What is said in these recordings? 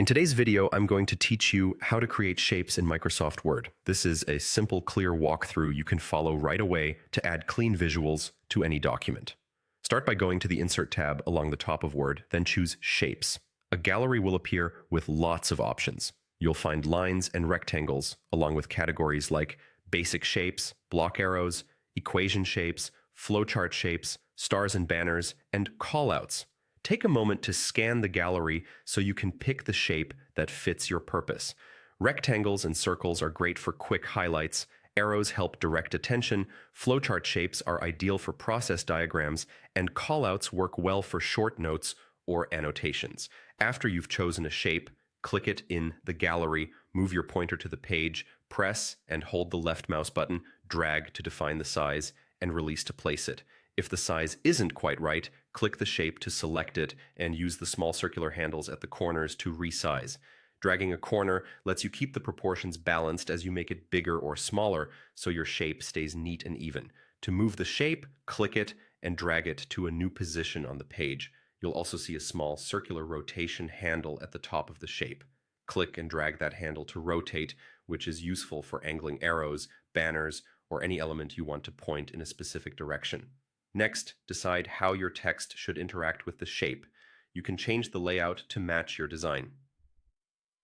In today's video, I'm going to teach you how to create shapes in Microsoft Word. This is a simple, clear walkthrough you can follow right away to add clean visuals to any document. Start by going to the Insert tab along the top of Word, then choose Shapes. A gallery will appear with lots of options. You'll find lines and rectangles, along with categories like basic shapes, block arrows, equation shapes, flowchart shapes, stars and banners, and callouts. Take a moment to scan the gallery so you can pick the shape that fits your purpose. Rectangles and circles are great for quick highlights. Arrows help direct attention. Flowchart shapes are ideal for process diagrams, and callouts work well for short notes or annotations. After you've chosen a shape, click it in the gallery, move your pointer to the page, press and hold the left mouse button, drag to define the size, and release to place it. If the size isn't quite right, click the shape to select it and use the small circular handles at the corners to resize. Dragging a corner lets you keep the proportions balanced as you make it bigger or smaller so your shape stays neat and even. To move the shape, click it and drag it to a new position on the page. You'll also see a small circular rotation handle at the top of the shape. Click and drag that handle to rotate, which is useful for angling arrows, banners, or any element you want to point in a specific direction. Next, decide how your text should interact with the shape. You can change the layout to match your design.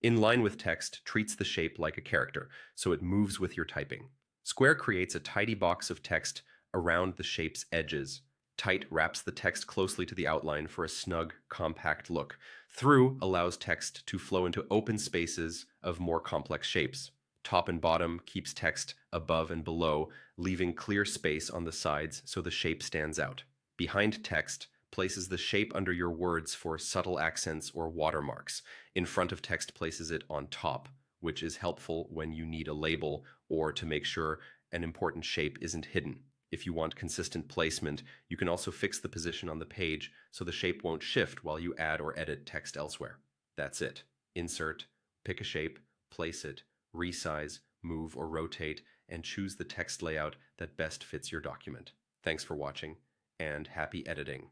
In line with text treats the shape like a character, so it moves with your typing. Square creates a tidy box of text around the shape's edges. Tight wraps the text closely to the outline for a snug, compact look. Through allows text to flow into open spaces of more complex shapes. Top and bottom keeps text above and below, leaving clear space on the sides so the shape stands out. Behind text places the shape under your words for subtle accents or watermarks. In front of text places it on top, which is helpful when you need a label or to make sure an important shape isn't hidden. If you want consistent placement, you can also fix the position on the page so the shape won't shift while you add or edit text elsewhere. That's it. Insert, pick a shape, place it, resize, move, or rotate, and choose the text layout that best fits your document. Thanks for watching, and happy editing.